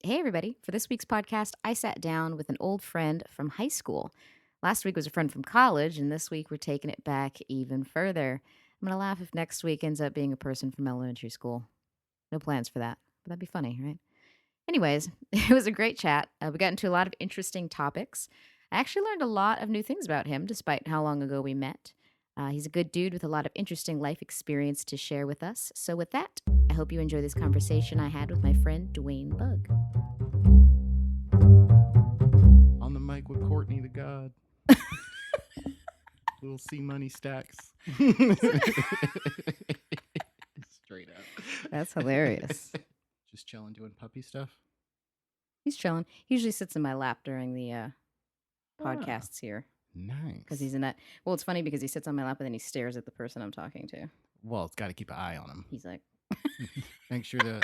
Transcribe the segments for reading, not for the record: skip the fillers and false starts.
Hey, everybody. For this week's podcast, I sat down with an old friend from high school. Last week was a friend from college, and this week we're taking it back even further. I'm going to laugh if next week ends up being a person from elementary school. No plans for that, but that'd be funny, right? Anyways, it was a great chat. We got into a lot of interesting topics. I actually learned a lot of new things about him, despite how long ago we met. He's a good dude with a lot of interesting life experience to share with us. So, with that, I hope you enjoy this conversation I had with my friend Duane Bugg. On the mic with Courtney the God. Little C money stacks. Straight up. That's hilarious. Just chilling doing puppy stuff. He's chilling. He usually sits in my lap during the podcasts here Nice. because he's in that. Well, it's funny because he sits on my lap and then he stares at the person I'm talking to. Well, it's got to keep an eye on him. He's like, Make sure to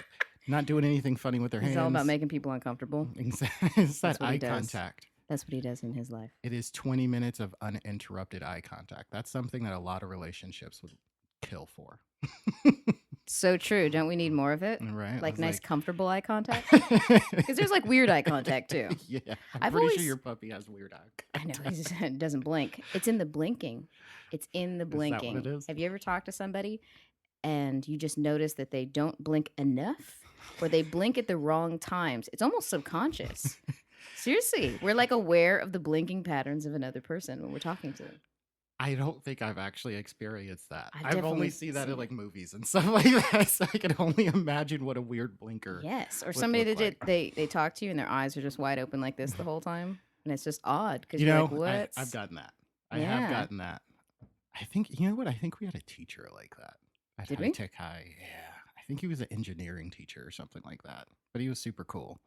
not doing anything funny with their hands. he's all about making people uncomfortable. Exactly. It's that That's what he eye does. contact. That's what he does in his life. It is 20 minutes of uninterrupted eye contact. That's something that a lot of relationships would kill for. So true. Don't we need more of it? Right? Like nice, comfortable eye contact? Because Because there's like weird eye contact too. Yeah, I'm I've pretty always- sure your puppy has weird eye I know. contact. He doesn't blink. It's in the blinking. It's in the Is that blinking. what it is? Have you ever talked to somebody and you just notice that they don't blink enough or they blink at the wrong times? It's almost subconscious. Seriously, we're like aware of the blinking patterns of another person when we're talking to them. I don't think I've actually experienced that. I've I've definitely only seen that seen in like it. movies and stuff like that. So I can only imagine what a weird blinker. Yes, or would somebody look that they talk to you and their eyes are just wide open like this the whole time, and it's just odd because You you're know, like, what? I've gotten that. I Yeah. have gotten that. I think, you know what? I think we had a teacher like that at Did High we? Tech High. Yeah. I think he was an engineering teacher or something like that. But he was super cool.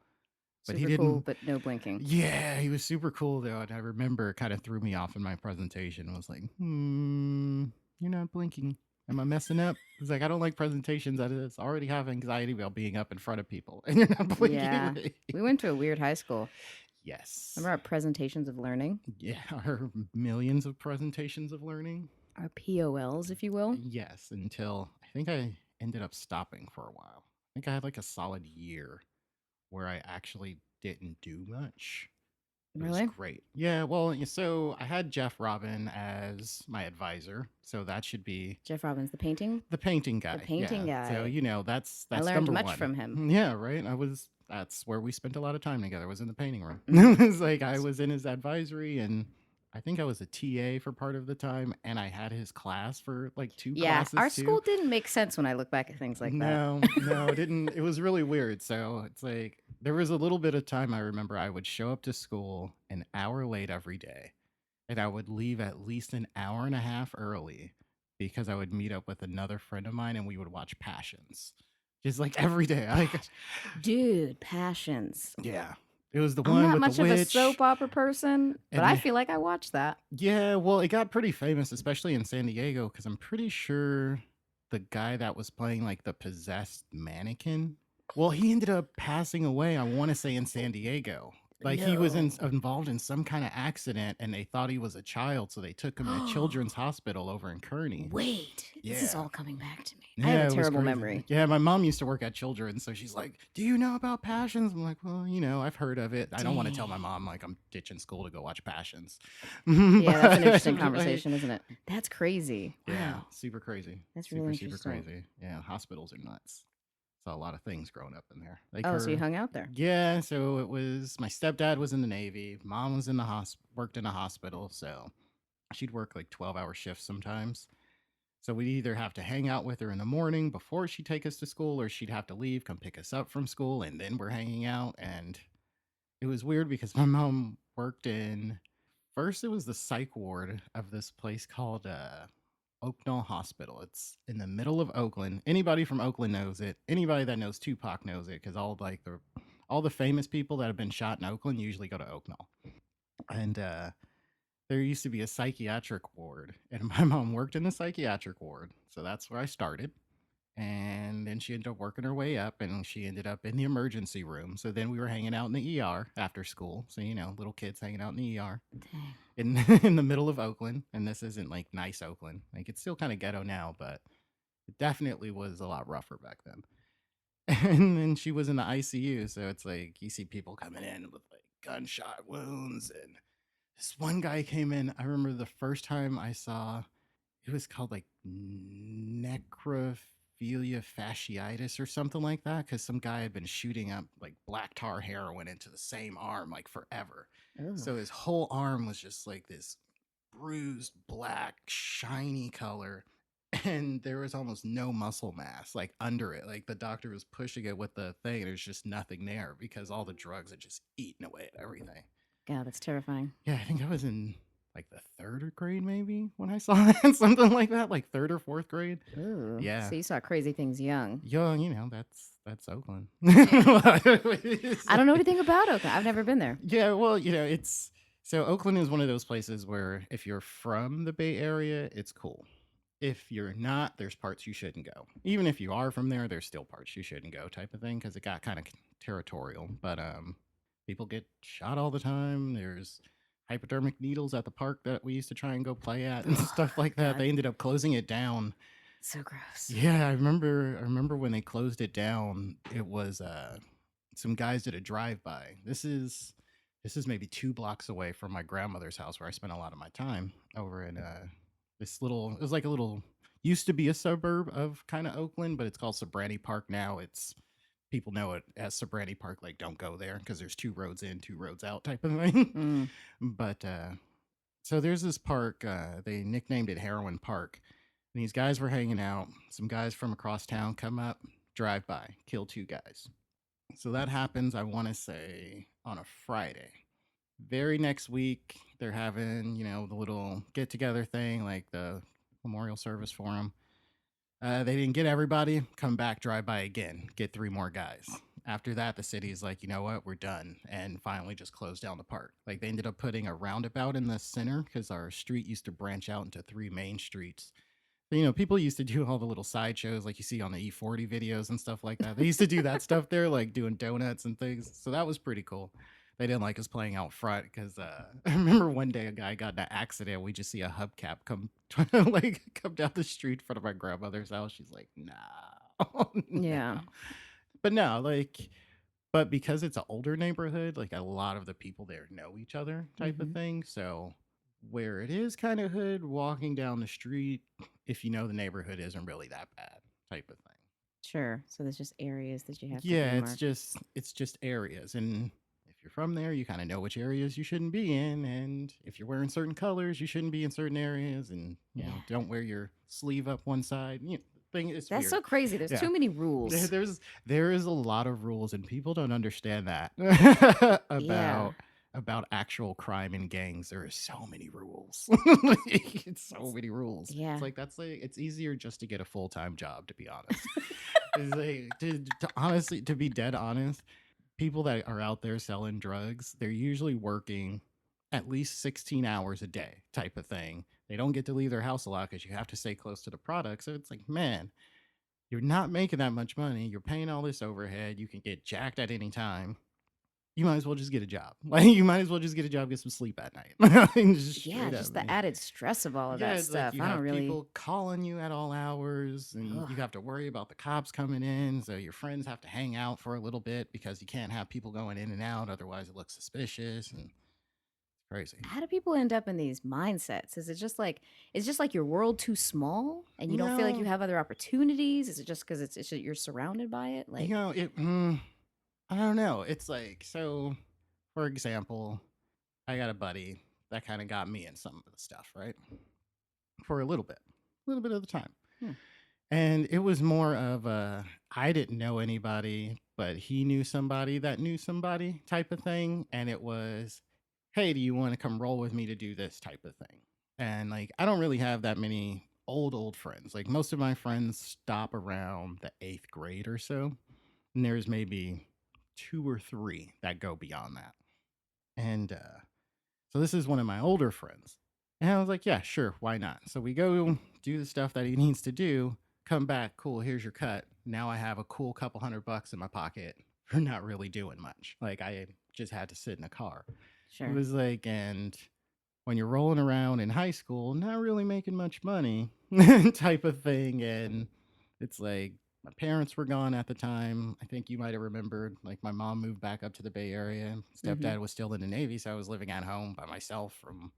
But Super he cool, didn't. but no blinking. Yeah, he was super cool though. And I remember it kind of threw me off in my presentation. I was like, you're not blinking. Am I messing up? It's like, I don't like presentations. I just already have anxiety about being up in front of people. And you're not blinking. Yeah. We went to a weird high school. Yes. Remember our presentations of learning? Yeah, our millions of presentations of learning. Our POLs, if you will. Yes, until I think I ended up stopping for a while. I think I had like a solid year where I actually didn't do much. It Really? was great. Yeah, well, so I had Jeff Robin as my advisor, so that should be Jeff Robbins, the painting. the painting guy. painting yeah. So guy. that's I learned number much one. from him. Yeah, right. That's where we spent a lot of time together. Was in the painting room. Mhm. It's like I was in his advisory, and I think I was a TA for part of the time, and I had his class for like two Yeah, classes our too. school didn't make sense when I look back at things like that. No, it didn't. It was really weird. So it's like there was a little bit of time I remember I would show up to school an hour late every day, and I would leave at least an hour and a half early because I would meet up with another friend of mine and we would watch Passions. Just like every day. Dude, Passions. Yeah. It was the I'm one not with much the of a witch. soap opera person, but And I the- feel like I watched that. Yeah, well, it got pretty famous, especially in San Diego, because I'm pretty sure the guy that was playing like the possessed mannequin, well, he ended up passing away, I want to say in San Diego. Like he was involved in some kind of accident and they thought he was a child, so they took him to Children's Hospital over in Kearney. Wait, this is Yeah. all coming back to me. I Yeah, have it a was terrible crazy. memory. Yeah, my mom used to work at Children's, so she's like, "Do you know about Passions?" I'm like, "Well, I've heard of it. I don't want to tell my mom like I'm ditching school to go watch Passions." Yeah, that's an interesting But, like, conversation, isn't it? That's crazy. Yeah, Wow. super crazy. That's super, really super interesting. crazy. Yeah, hospitals are nuts. Saw a lot of things growing up in there. Like Oh, so you her- hung out there? Yeah, so it was my stepdad was in the Navy, mom was in the worked in a hospital, so she'd work like 12-hour shifts sometimes. So we'd either have to hang out with her in the morning before she'd take us to school, or she'd have to leave, come pick us up from school, and then we're hanging out. And it was weird because my mom worked in first it was the psych ward of this place called Oakland Hospital. It's in the middle of Oakland. Anybody from Oakland knows it. Anybody that knows Tupac knows it because all the famous people that have been shot in Oakland usually go to Oakland. And there used to be a psychiatric ward, and my mom worked in the psychiatric ward, so that's where I started. And then she ended up working her way up, and she ended up in the emergency room. So then we were hanging out in the ER after school. So little kids hanging out in the ER. Dang. In the middle of Oakland, and this isn't like nice Oakland. Like it's still kind of ghetto now, but it definitely was a lot rougher back then. And then she was in the ICU. So it's like you see people coming in with like gunshot wounds. And this one guy came in. I remember the first time I saw it was called like necrophilia fasciitis or something like that, because some guy had been shooting up like black tar heroin into the same arm like forever. Oh, So his whole arm was just like this bruised black shiny color, and there was almost no muscle mass like under it. Like the doctor was pushing it with the thing and there's just nothing there because all the drugs had just eaten away at everything. God, that's terrifying. Yeah, I think I was in like the third grade maybe when I saw that, something like that, like third or fourth grade. Ooh, Yeah, so you saw crazy things young. young, that's Oakland. I don't know anything about Oakland. I've never been there. Yeah, well, it's so Oakland is one of those places where if you're from the Bay Area, it's cool. If you're not, there's parts you shouldn't go. Even if you are from there, there's still parts you shouldn't go, type of thing, because it got kind of territorial. But people get shot all the time. There's hypodermic needles at the park that we used to try and go play at and stuff like that. God. They ended up closing it down. So gross. Yeah, I remember when they closed it down. It was some guys did a drive-by. This is maybe 2 blocks away from my grandmother's house where I spent a lot of my time over in this little, it was like a little, used to be a suburb of kind of Oakland, but it's called Sobrani Park now. It's, people know it as Sobrani Park, like don't go there because there's 2 roads in, 2 roads out type of thing. But so there's this park, they nicknamed it Heroin Park. And these guys were hanging out. Some guys from across town come up, drive by, kill 2 guys. So that happens, I want to say, on a Friday. Very next week, they're having, the little get together thing, like the memorial service for them. They didn't get everybody, come back, drive by again, get 3 more guys. After that, the city's like, you know what, we're done. And finally just closed down the park. Like they ended up putting a roundabout in the center because our street used to branch out into 3 main streets. People used to do all the little sideshows like you see on the E40 videos and stuff like that. They used to do that stuff there, like doing donuts and things. So that was pretty cool. They didn't like us playing out front because I remember one day a guy got in an accident. We just see a hubcap come come down the street in front of my grandmother's house. She's like, no. Yeah. No. But no, but because it's an older neighborhood, like a lot of the people there know each other type of thing. So where it is kind of hood, walking down the street, if you know the neighborhood isn't really that bad type of thing. Sure. So there's just areas that you have to Yeah, be marked. it's just areas. And if you're from there, you kind of know which areas you shouldn't be in. And if you're wearing certain colors, you shouldn't be in certain areas. And don't wear your sleeve up one side. It's That's weird. so crazy. There's too many rules. There is a lot of rules, and people don't understand that Yeah. about actual crime and gangs. There are so many rules. It's so many rules. Yeah. It's easier just to get a full-time job, to be honest. It's like, to honestly, to be dead honest, people that are out there selling drugs, they're usually working at least 16 hours a day type of thing. They don't get to leave their house a lot because you have to stay close to the product. So it's like, man, you're not making that much money. You're paying all this overhead. You can get jacked at any time. You might as well just get a job. Like you might as well just get a job, get some sleep at night. Just the added stress of all of that it's stuff. like you I don't have really. people calling you at all hours, and you have to worry about the cops coming in. So your friends have to hang out for a little bit because you can't have people going in and out. Otherwise, it looks suspicious and crazy. How do people end up in these mindsets? Is it just like your world too small and you don't feel like you have other opportunities? Is it just because it's just, you're surrounded by it? Like I don't know. It's like, so for example, I got a buddy that kind of got me in some of the stuff, right? For a little bit of the time. And it was more of I didn't know anybody, but he knew somebody that knew somebody type of thing. And it was, hey, do you want to come roll with me to do this type of thing? And like, I don't really have that many old friends. Like most of my friends stop around the 8th grade or so. And there's maybe 2 or 3 that go beyond that. And so this is one of my older friends. And I was like, yeah, sure, why not? So we go do the stuff that he needs to do, come back, cool, here's your cut. Now I have a cool couple $100 in my pocket for not really doing much. Like I just had to sit in a car. sure. It was like, and when you're rolling around in high school, not really making much money type of thing. And it's like, My parents were gone at the time. I think you might have remembered, like, my mom moved back up to the Bay Area. Mhm. Stepdad was still in the Navy, so I was living at home by myself from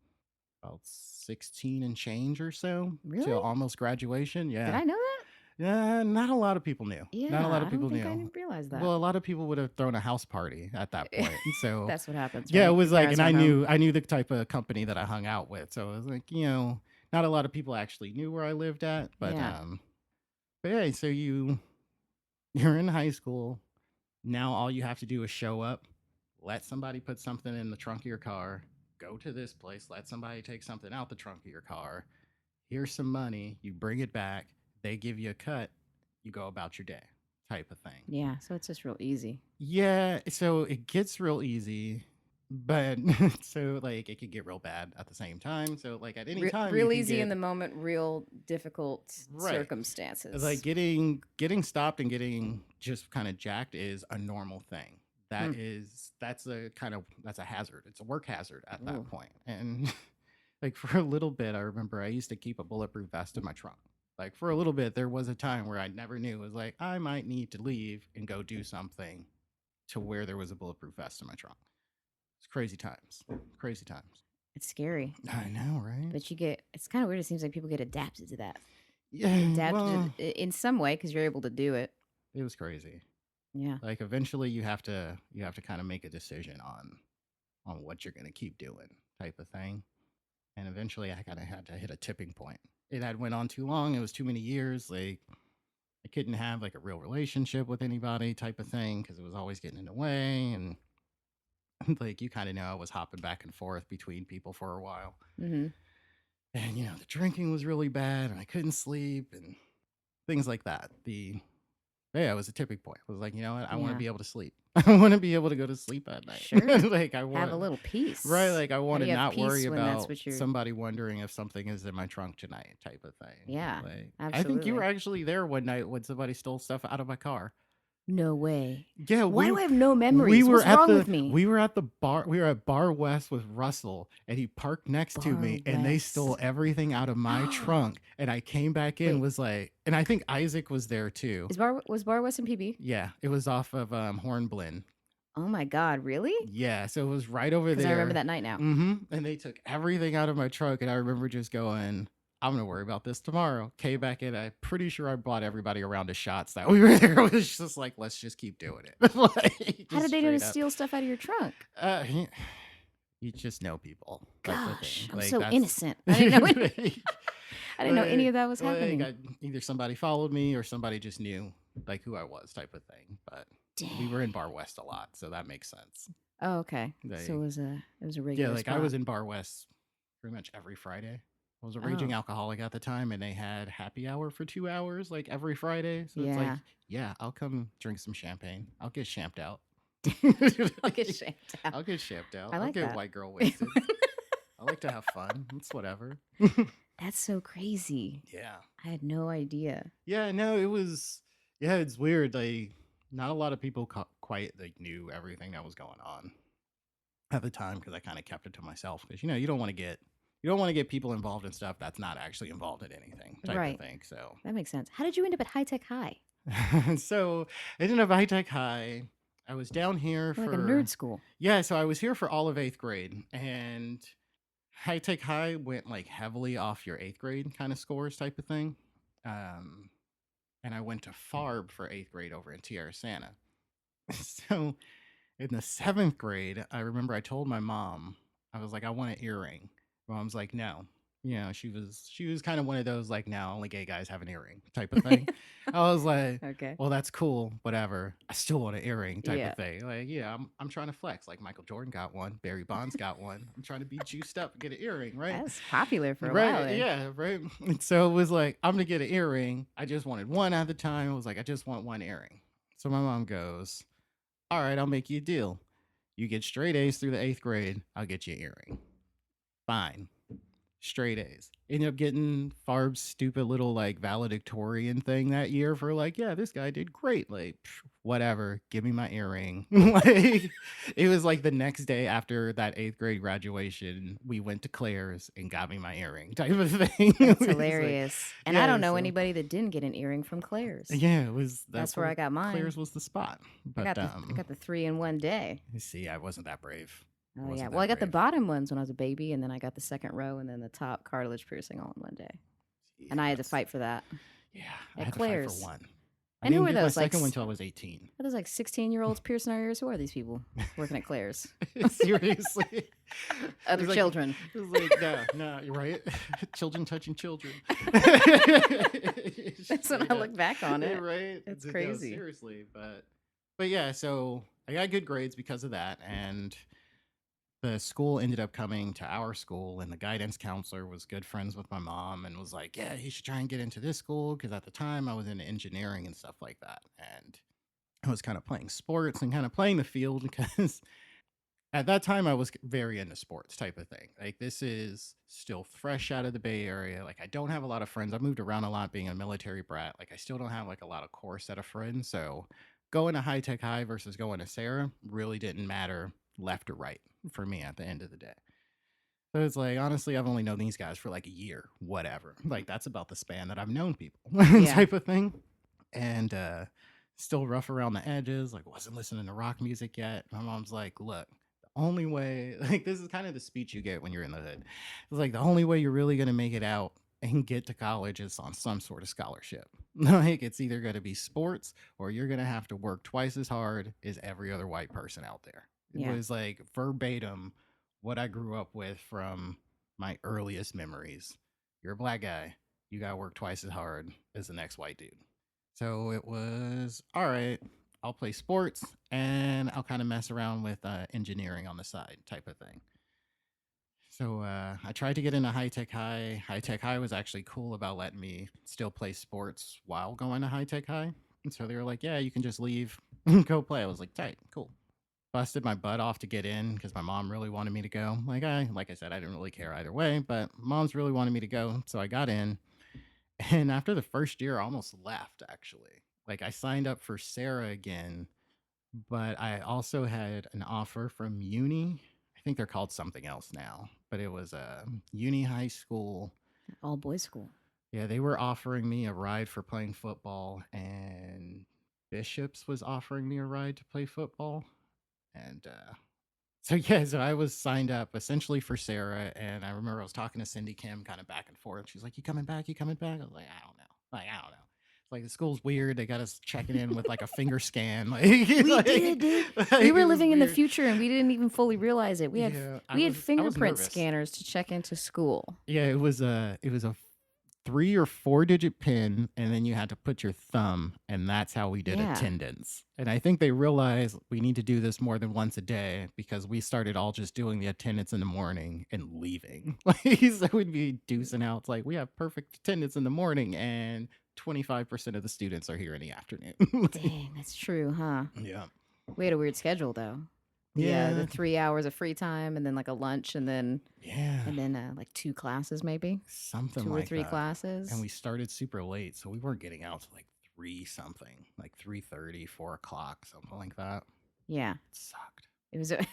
about 16 and change or so till Really? almost graduation. Did Yeah. I know that? Yeah, not a lot of people knew. Not a lot Yeah, of I don't people think I knew. didn't realize that. Well, a lot of people would have thrown a house party at that point. And so, That's what happens, yeah, it right? Your was like, parents and I aren't home. knew, I knew the type of company that I hung out with. So it was like, not a lot of people actually knew where I lived at, Yeah. but yeah, so you're in high school. Now all you have to do is show up, let somebody put something in the trunk of your car, go to this place, let somebody take something out the trunk of your car. Here's some money, you bring it back, they give you a cut, you go about your day, type of thing. Yeah, so it's just real easy. Yeah, so it gets real easy, but so like it can get real bad at the same time. So like at any time you Real can easy in get the moment, real difficult right. Like circumstances. getting stopped and getting just kind of jacked is a normal thing. Hmm. That's a hazard. It's a work hazard at that Ooh. point. And like for a little bit, I remember I used to keep a bulletproof vest in my trunk. Like for a little bit, there was a time where I never knew. It was like I might need to leave and go do something to where there was a bulletproof vest in my trunk. It's crazy times. Crazy times. It's scary. I know, right? But it's kind of weird. It seems like people get adapted to that. Yeah, Adapted well, in some way because you're able to do it. it was crazy. Yeah. Like eventually you have to kind of make a decision on what you're going to keep doing type of thing. And eventually I kind of had to hit a tipping point. It had went on too long. It was too many years. Like I couldn't have like a real relationship with anybody type of thing because it was always getting in the way. And like you kind of know I was hopping back and forth between people for a while. Mm-hmm. And the drinking was really bad and I couldn't sleep and things like that. Yeah, it was a tipping point. I was like, you know what? I want to Yeah. be able to sleep. I want to be able to go to sleep at night. Sure. Like I Have a want little peace. right, like I How want do to you have not worry peace when that's about what you're? somebody wondering if something is in my trunk tonight type of thing. Yeah, Like I think you were absolutely. actually there one night when somebody stole stuff out of my car. No way. Yeah, Why we do I have no we memories? were What's at wrong the with me? we were at the bar. We were at Bar West with Russell, and he parked next to Bar me, and they stole West. everything out of my trunk. And I came back in, Wait, was like, and I think Isaac was there too. was Bar West in PB? Yeah, it was off of Hornblende. Oh my God, really? Yeah, so it was right over Because I remember there. that night now. And they took everything out of my trunk, and I remember just going, I'm gonna worry about this tomorrow. Came back in. I'm pretty sure I bought everybody a round of shots that we were there. It was just like, let's just keep doing it. Like, How just did they know to straight up. steal stuff out of your trunk? Uh, you just know people. Type of Gosh, thing. I'm Like so that's innocent. I didn't know. I didn't know any of like, that was happening. either somebody followed me or somebody just knew like who I was, type of thing. But we were Dang. in Bar West a lot, so that makes sense. Oh, okay. So Like, it was a yeah, regular like I spot. was in Bar West pretty much every Friday. I was a raging Oh, alcoholic at the time, and they had happy hour for 2 hours, like every Friday. So it's like, yeah. yeah, I'll come drink some champagne. I'll get shamped out. I'll get shamed out. I'll get shamped out. I I'll like get that. white girl wasted. I like to have fun. It's whatever. That's so crazy. Yeah. I had no idea. Yeah, no, it was. Yeah, it's weird. Like, not a lot of people quite like knew everything that was going on at the time because I kind of kept it to myself. Because you don't want to get people involved in stuff that's not actually involved in anything type Right. of thing. So, That makes sense. How did you end up at High Tech High? so I ended up at High Tech High. I was down here You're for like a nerd school. yeah. So I was here for all of 8th grade, and High Tech High went like heavily off your 8th grade kind of scores type of thing. And I went to Farb for 8th grade over in Tierra Santa. So in the 7th grade, I remember I told my mom, I was like, I want an earring. Mom's like, no. She was kind of one of those like, no, only gay guys have an earring type of thing. I was like, Okay. well, that's cool, whatever. I still want an earring type Yeah. of thing. Like, yeah, I'm trying to flex. Like Michael Jordan got one, Barry Bonds got one. I'm trying to be juiced up and get an earring, right? That was popular for a Right, while there. yeah, right. And so it was like, I'm gonna get an earring. I just wanted one at the time. It was like, I just want one earring. So my mom goes, all right, I'll make you a deal. You get straight A's through the 8th grade, I'll get you an earring. Fine. straight A's. Ended up getting Farb's stupid little like valedictorian thing that year for like, yeah, this guy did great. Like, whatever, give me my earring. Like, it was like the next day after that 8th grade graduation, we went to Claire's and got me my earring type of thing. That's It was like, hilarious. And I yeah, don't know so anybody that didn't get an earring from Claire's. yeah, it was That's that's where where I got mine. Claire's was the spot. I But got the 3 in one day. you see, I wasn't that brave. I Oh yeah. wasn't Well, I that got the brave. bottom ones when I was a baby, and then I got the second row, and then the top cartilage piercing all in one day. Yeah, And I had to fight for that yeah, I at had to fight for Claire's. one. I And who didn't are get my those? second one until I was 18. Are those like 16-year-olds piercing our ears? Who are these people working at Claire's? Seriously. Other It's like, children. it's like, no, you're right. Children touching children. That's when I look back on it. Right? It's No, crazy. seriously, but yeah, so I got good grades because of that, and the school ended up coming to our school, and the guidance counselor was good friends with my mom and was like, yeah, you should try and get into this school, because at the time I was in engineering and stuff like that, and I was kind of playing sports and kind of playing the field because at that time I was very into sports type of thing. Like, this is still fresh out of the Bay Area. Like, I don't have a lot of friends. I moved around a lot being a military brat. Like, I still don't have like a lot of core set of friends. So going to High Tech High versus going to Sarah really didn't matter left or right for me at the end of the day. So it's like, honestly, I've only known these guys for like a year, whatever. Like, that's about the span that I've known people Yeah. type of thing. And still rough around the edges, like wasn't listening to rock music yet. My mom's like, look, the only way, like, this is kind of the speech you get when you're in the hood. It's like, the only way you're really going to make it out and get to college is on some sort of scholarship. Like, it's either going to be sports or you're going to have to work twice as hard as every other white person out there. It Yeah. was like verbatim what I grew up with from my earliest memories. You're a black guy, you got to work twice as hard as the next white dude. So it was, all right, I'll play sports and I'll kind of mess around with engineering on the side type of thing. So I tried to get into High Tech High. High Tech High was actually cool about letting me still play sports while going to High Tech High. And so they were like, yeah, you can just leave and go play. I was like, tight, cool. Busted my butt off to get in because my mom really wanted me to go. Like I said, I didn't really care either way, but mom's really wanted me to go. So I got in. And after the first year, I almost left, actually. Like, I signed up for Sarah again, but I also had an offer from uni. I think they're called something else now, but it was a uni high school. All boys school. Yeah, they were offering me a ride for playing football, and Bishops was offering me a ride to play football. And so yeah, so I was signed up essentially for Sarah, and I remember I was talking to Cindy Kim kind of back and forth. She's like, "You coming back? You coming back?" I was like, "I don't know. Like, I don't know. It's like the school's weird. They got us checking in with like a finger scan. Like, We did, dude. like, We it were was living in the weird. future, and we didn't even fully realize it. We had Yeah, we had I was fingerprint nervous. scanners to check into school. Yeah, it was a 3 or 4 digit pin, and then you had to put your thumb, and that's how we did Yeah. attendance. And I think they realized we need to do this more than once a day, because we started all just doing the attendance in the morning and leaving. Like, so we'd be deucing out. It's like, we have perfect attendance in the morning, and 25% of the students are here in the afternoon. Dang, that's true, huh? Yeah. We had a weird schedule though. Yeah. The 3 hours of free time, and then like a lunch, and then like 2 classes, maybe Something 2 like or 3 that. classes. And we started super late, so we weren't getting out till like 3 something, like 3:30, 4 o'clock, something like that. Yeah, It sucked. it was a It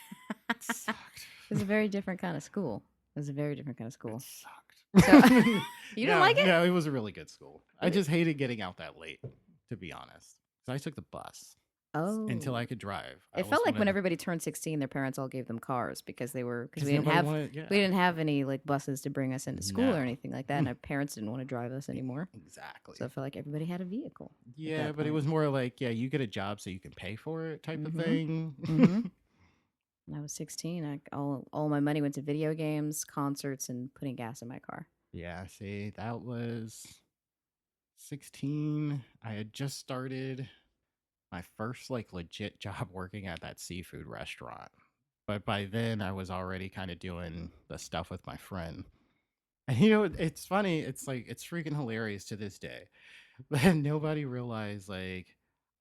sucked. it was a very different kind of school. It was a very different kind of school. It sucked. So you didn't like it? No, it was a really good school. I just hated getting out that late, to be honest. Because I took the bus until Oh, I could drive. it felt like when everybody turned 16, their parents all gave them cars because we didn't have any like buses to bring us into school No. or anything like that, and our parents didn't want to drive us anymore. Exactly. So I felt like everybody had a vehicle. Yeah, that but it point. was more like, yeah, you get a job so you can pay for it type of Mhm. thing. Mhm. When I was 16, all my money went to video games, concerts, and putting gas in my car. Yeah, see, that was 16. I had just started my first like legit job working at that seafood restaurant. But by then I was already kind of doing the stuff with my friend. And it's funny, it's like, it's freaking hilarious to this day. But nobody realized, like,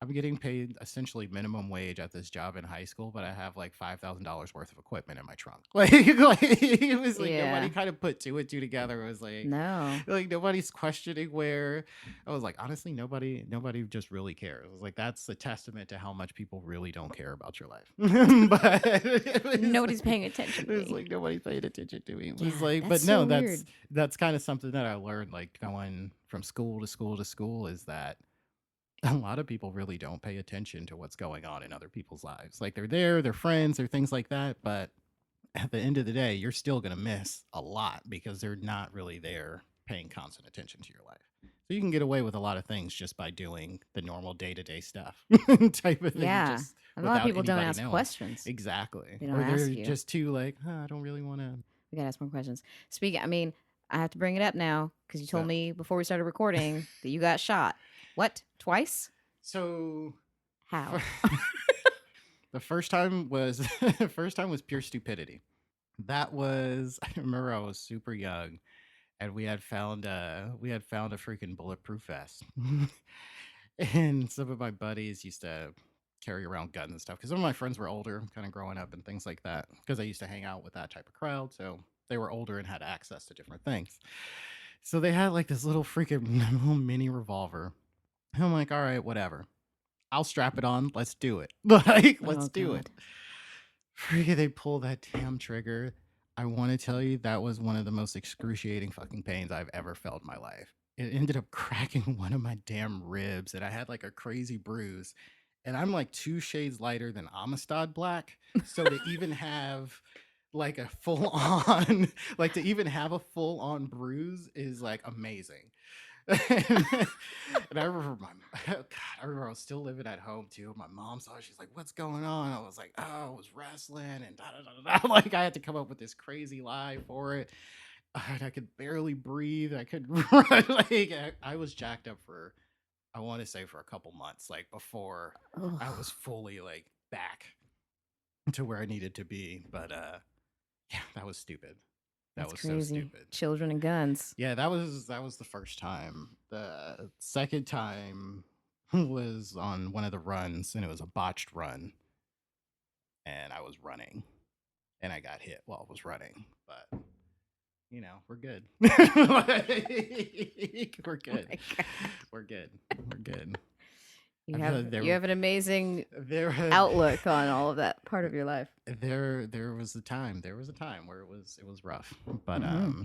I'm getting paid essentially minimum wage at this job in high school, but I have like $5,000 worth of equipment in my trunk. Like it was like nobody Yeah. kind of put two and two together. It was No. like nobody's questioning where. I was like, honestly, nobody just really cares. I was like, that's a testament to how much people really don't care about your life. But Nobody's paying attention it to was me. like nobody paid attention to me. It was Yeah, like, that's but no, so weird. that's kind of something that I learned, like going from school to school to school, is that a lot of people really don't pay attention to what's going on in other people's lives. Like they're there, they're friends, they're things like that, but at the end of the day, you're still going to miss a lot because they're not really there paying constant attention to your life. So you can get away with a lot of things just by doing the normal day-to-day stuff type of thing, Yeah. just And a lot of without people don't anybody ask knowing. questions. Exactly. They don't Or ask they're you. just too like, I don't really want to. We gotta ask more questions. Speaking, I mean, I have to bring it up now because you told So, me before we started recording that you got shot. What? Twice? so How? the first time was pure stupidity. That was I remember I was super young and we had found a freaking bulletproof vest. And some of my buddies used to carry around guns and stuff because some of my friends were older, kind of growing up and things like that. Because I used to hang out with that type of crowd, so they were older and had access to different things. So they had like this little freaking little mini revolver. And I'm like, all right, whatever. I'll strap it on. Let's do it. Like, let's Oh, do it. God. Freaking, they pull that damn trigger. I want to tell you that was one of the most excruciating fucking pains I've ever felt in my life. It ended up cracking one of my damn ribs, and I had like a crazy bruise. And I'm like 2 shades lighter than Amistad Black. So to even have like a full on, like to even have a full on bruise is like amazing. and, and I remember God, I remember I was still living at home too. My mom saw it. She's like, "What's going on?" I was like, "Oh, I was wrestling and da da da da." Like I had to come up with this crazy lie for it. And I could barely breathe. I could run. Like I was jacked up for, I want to say, for a couple months, like before I was Ugh, fully like back to where I needed to be. But yeah, that was stupid. That that's was so crazy. stupid. Children and guns. Yeah, that was the first time. The second time was on one of the runs, and it was a botched run, and I was running, and I got hit while I was running. But we're good. Like, we're Oh good. my God. We're good. We're good. You I feel have like you have an amazing there outlook on all of that part of your life. there was a time where it was rough, but Hmm.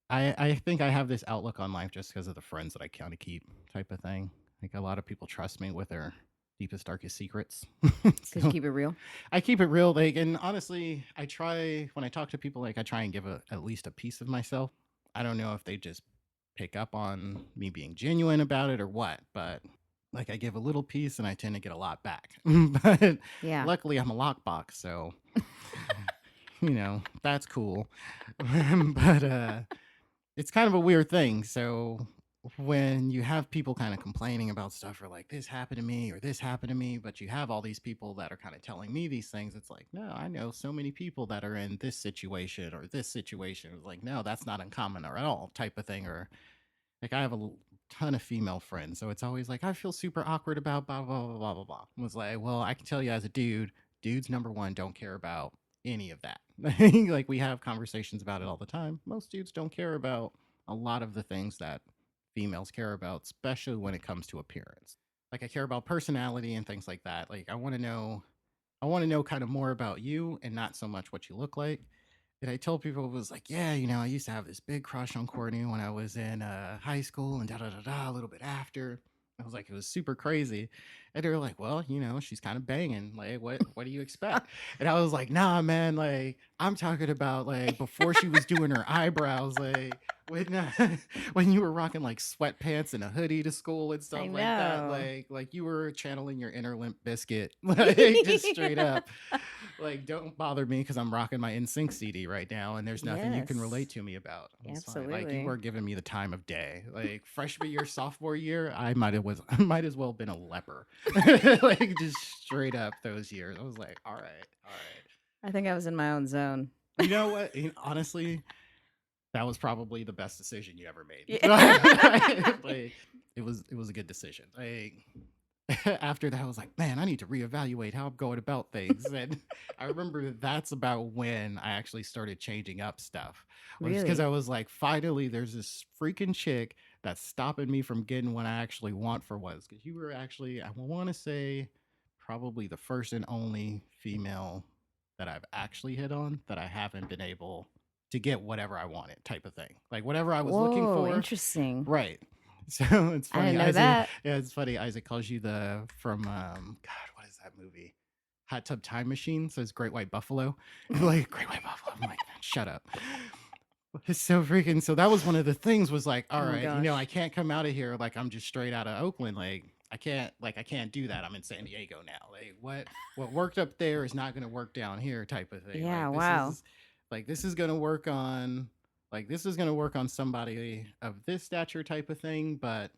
I think I have this outlook on life just because of the friends that I kind of keep, type of thing. Like a lot of people trust me with their deepest, darkest secrets. Because you So keep it real. I keep it real. Like, and honestly, I try when I talk to people, like I try and give at least a piece of myself. I don't know if they just pick up on me being genuine about it or what, but like I give a little piece and I tend to get a lot back. But Yeah. luckily, I'm a lockbox, so that's cool. But it's kind of a weird thing. So when you have people kind of complaining about stuff or like this happened to me or this happened to me, but you have all these people that are kind of telling me these things, it's like, no, I know so many people that are in this situation or this situation. It's like, no, that's not uncommon or at all, type of thing. Or like I have a ton of female friends, so it's always like I feel super awkward about blah blah blah blah blah blah. I was like, well, I can tell you as a dude, dudes number one don't care about any of that. Like we have conversations about it all the time. Most dudes don't care about a lot of the things that females care about, especially when it comes to appearance. Like I care about personality and things like that. Like I want to know kind of more about you and not so much what you look like. And I told people, it was like, yeah, I used to have this big crush on Courtney when I was in high school and da da da da a little bit after. I was like, it was super crazy. And they were like, well, she's kind of banging. Like, what do you expect? And I was like, nah, man, like, I'm talking about like before she was doing her eyebrows, like when when you were rocking like sweatpants and a hoodie to school and I stuff like that, know. like you were channeling your inner Limp Biscuit, like just straight up. Like, don't bother me because I'm rocking my NSYNC CD right now, and there's nothing you can Yes. relate to me about. It's fine. Like, you Absolutely. are giving me the time of day. Like freshman year, sophomore year, I might as well been a leper. Like just straight up those years. I was like, all right, all right. I think I was in my own zone. You know what? Honestly, that was probably the best decision you ever made. Yeah. Like, it was a good decision. Like after that, I was like, man, I need to reevaluate how I'm going about things. And I remember that's about when I actually started changing up stuff. Was because I Really? was like, finally, there's this freaking chick that's stopping me from getting what I actually want for once. Because you were actually, I want to say, probably the first and only female that I've actually hit on that I haven't been able to get whatever I wanted, type of thing. Like whatever I was looking Whoa, for. interesting. Right. So it's I didn't funny, know Isaac. that. Yeah, it's funny. Isaac calls you the from God, what is that movie? Hot Tub Time Machine. So it's Great White Buffalo. Like Great White Buffalo. I'm like, man, shut up. It's so freaking. So that was one of the things. Was like, all Oh my right, I gosh. can't come out of here like I'm just straight out of Oakland. Like I can't do that. I'm in San Diego now. Like what worked up there is not going to work down here, type of thing. Yeah, wow. This is going to work on this is going to work on somebody of this stature, type of thing, but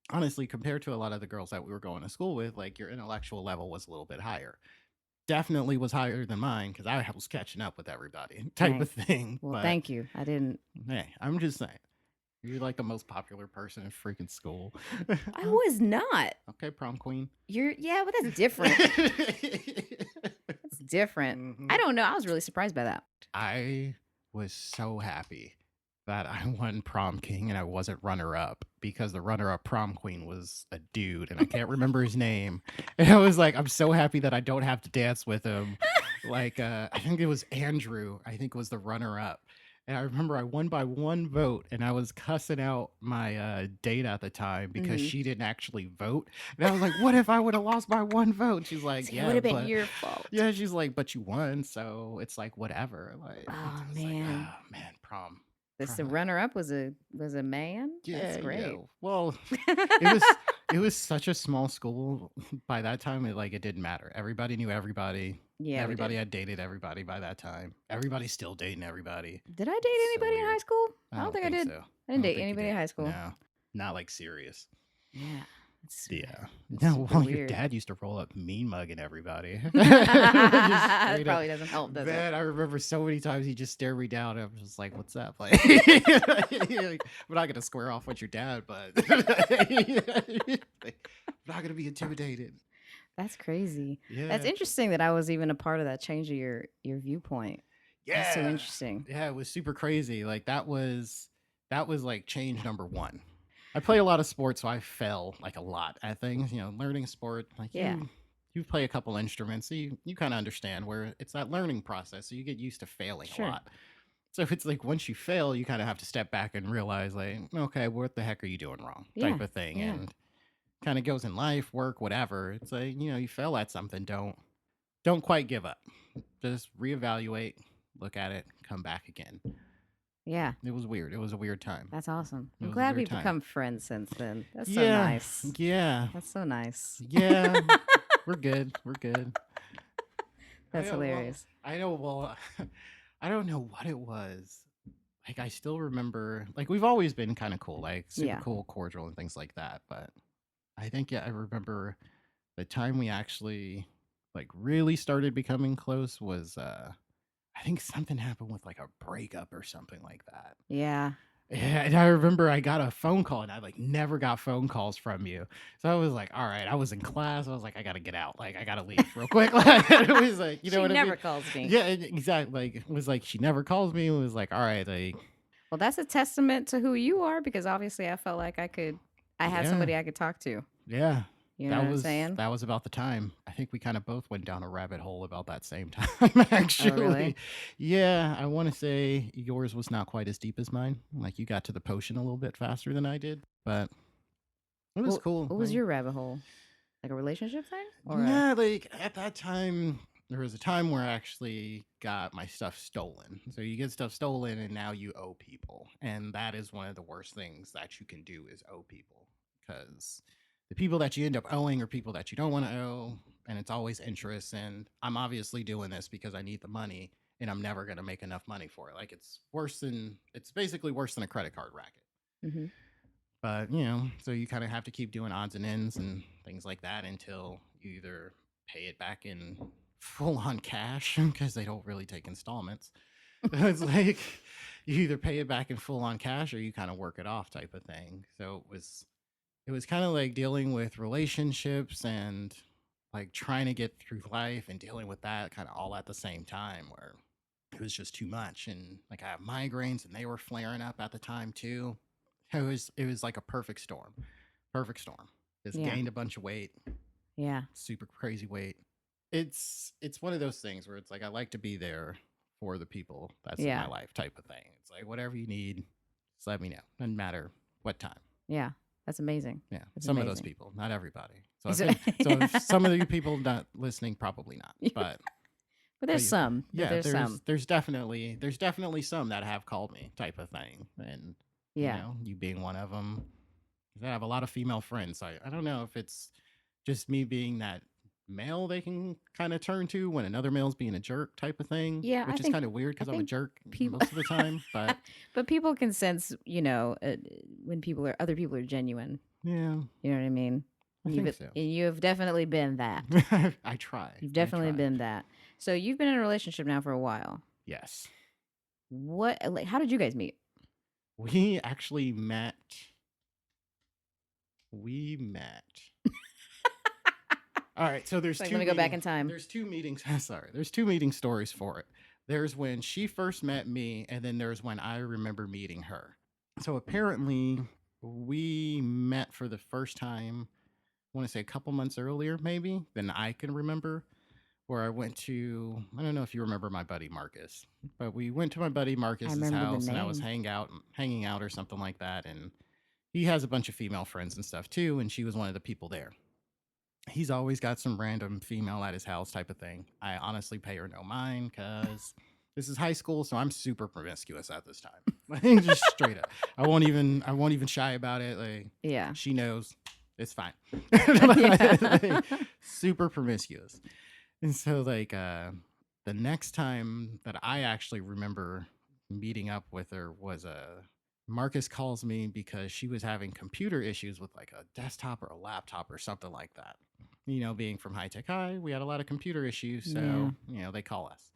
honestly, compared to a lot of the girls that we were going to school with, like your intellectual level was a little bit higher. Definitely was higher than mine because I was catching up with everybody, type of Nice. thing. Well, But thank you. I didn't. hey, I'm just saying, you're like the most popular person in freaking school. I was not. Okay, prom queen. Yeah, but that's different. That's different. Mhm. I don't know. I was really surprised by that. I was so happy that I won prom king and I wasn't runner up because the runner up prom queen was a dude and I can't remember his name. And I was like, I'm so happy that I don't have to dance with him. Like, I think it was Andrew, I think was the runner up. And I remember I won by one vote and I was cussing out my date at the time because Mhm. she didn't actually vote. And I was like, what if I would have lost by one vote? She's like, See, it would have been your fault. yeah, she's like, but you won, so it's like whatever. Like it's Oh just like, man. oh man, prom. This the runner up was a man? That's Yeah, yeah. great. Well, it was it was such a small school by that time. It didn't matter. Everybody knew everybody. Yeah, we Everybody did. had dated everybody by that time. Everybody's still dating everybody. Did I date It's so anybody in high weird. school? I I don't don't think I think did. so. I I didn't don't date think you anybody in did. high school. No, not like serious. Yeah. It's Yeah. it's No, super well, your weird. dad used to roll up mean mugging everybody. Just That straight up. probably doesn't help, does it? Man, I remember so many times he just stared me down. And I was just like, "What's up?" Like, like, we're not gonna square off with your dad, but like, I'm not gonna be intimidated. That's crazy. That's Yeah, interesting that I was even a part of that change of your viewpoint. That's so yeah, interesting. yeah. It was super crazy. Like that was like change number one. I played a lot of sports, so I fell like a lot at things. Learning sport, like Yeah, you play a couple instruments, so you kind of understand where it's that learning process. So you get used to failing a sure. lot. So it's like once you fail, you kind of have to step back and realize, like, okay, what the heck are you doing wrong, Yeah, type of thing, yeah, and kind of goes in life, work, whatever. It's like you fail at something, don't quite give up. Just reevaluate, look at it, come back again. yeah. It was weird. It was a weird time. That's awesome. It I'm was a glad weird we've time. become friends since then. That's so Yeah, nice. yeah, That's so nice. yeah. We're good. We're good. I That's know. Well, hilarious. I know. Well, I don't know what it was. Like I still remember. Like we've always been kind of cool, like super Yeah. cool, cordial, and things like that. But I think I remember the time we actually like really started becoming close was I think something happened with like a breakup or something like that. Yeah. Yeah, and I remember I got a phone call and I like never got phone calls from you. So I was like, all right, I was in class. I was like, I gotta get out. Like I gotta leave real quick. Like it was like, you know She what I never mean? calls me. Yeah, exactly. Like it was like she never calls me. It was like, all right, like Well, that's a testament to who you are because obviously I felt like I had yeah, somebody I could talk to. yeah. You know what I'm saying? That was about the time. I think we kind of both went down a rabbit hole about that same time, Oh, really? actually. Yeah, I want to say yours was not quite as deep as mine. Like you got to the potion a little bit faster than I did, but it was Well, cool. what was your rabbit hole? Like a relationship thing? Or a Yeah, like at that time, there was a time where I actually got my stuff stolen. So you get stuff stolen and now you owe people. And that is one of the worst things that you can do is owe people because the people that you end up owing are people that you don't want to owe. And it's always interest. And I'm obviously doing this because I need the money and I'm never going to make enough money for it. Like it's basically worse than a credit card racket. Mhm. But, so you kind of have to keep doing odds and ends and things like that until you either pay it back in full on cash because they don't really take installments. It's like you either pay it back in full on cash or you kind of work it off type of thing. So it was kind of like dealing with relationships and like trying to get through life and dealing with that kind of all at the same time where it was just too much. And like I have migraines and they were flaring up at the time too. It was like a perfect storm. Perfect storm. Just Yeah. gained a bunch of weight, Yeah. super crazy weight. It's one of those things where it's like I like to be there for the people that's in my Yeah. life type of thing. It's like whatever you need, just let me know. Doesn't matter what time. Yeah. That's amazing. Yeah, That's some of those amazing. people, not everybody. So Is if, it- so if some of you people not listening, probably not. But But there's some. yeah, There's some. there's definitely some that have called me type of thing, and Yeah. you being one of them. I have a lot of female friends. So I don't know if it's just me being that male they can kind of turn to when another male's being a jerk type of thing. Yeah, I which is think- kind of weird because I I'm a think jerk people- most of the time. But But people can sense, when other people are genuine. yeah, You know what I mean? I think so. And you have definitely been that. I try. You've definitely I try. been that. So you've been in a relationship now for a while. Yes, How did you guys meet? we actually met. We met. All right, so there's It's like, two. let me go back meeting- in time. There's two meetings. Sorry, there's two meeting stories for it. There's when she first met me, and then there's when I remember meeting her. So apparently, we met for the first time. I want to say a couple months earlier, maybe than I can remember. Where I went to, I don't know if you remember my buddy Marcus, but we went to my buddy Marcus's remember the house, and I was name. hanging out or something like that, and he has a bunch of female friends and stuff too, and she was one of the people there. He's always got some random female at his house type of thing. I honestly pay her no mind because this is high school, so I'm super promiscuous at this time. Like, just straight up, I won't even shy about it. Like, Yeah. she knows it's fine. Yeah. Like, super promiscuous. And so like the next time that I actually remember meeting up with her was Marcus calls me because she was having computer issues with like a desktop or a laptop or something like that. Being from High Tech High, we had a lot of computer issues, so they call us.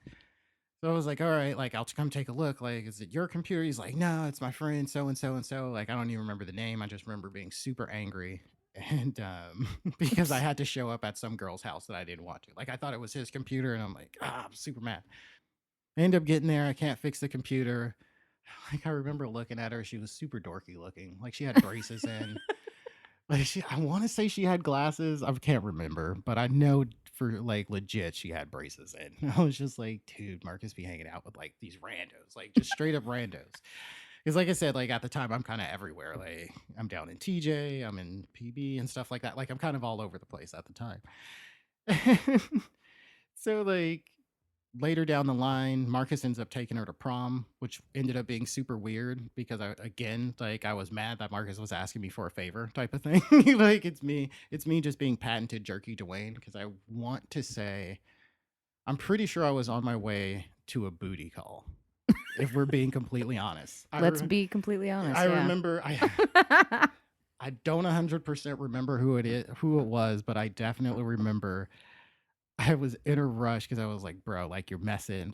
So I was like, all right, like I'll come take a look. Like, is it your computer? He's like, no, it's my friend so and so and so. Like, I don't even remember the name. I just remember being super angry. And because I had to show up at some girl's house that I didn't want to. Like, I thought it was his computer, and I'm like, I'm super mad. I end up getting there. I can't fix the computer. Like, I remember looking at her. She was super dorky looking. Like, she had braces in. Like, I want to say she had glasses. I can't remember, but I know for like legit she had braces in. I was just like, dude, Marcus be hanging out with like these randos, like just straight up randos. Because like I said, like at the time I'm kind of everywhere. Like I'm down in TJ, I'm in PB and stuff like that. Like I'm kind of all over the place at the time. So like later down the line, Marcus ends up taking her to prom, which ended up being super weird because I was mad that Marcus was asking me for a favor type of thing. Like it's me just being patented jerky Duane, because I want to say I'm pretty sure I was on my way to a booty call. If we're being completely honest. Let's be completely honest. I yeah. remember I don't 100% remember who it was, but I definitely remember I was in a rush because I was like, bro, like you're messing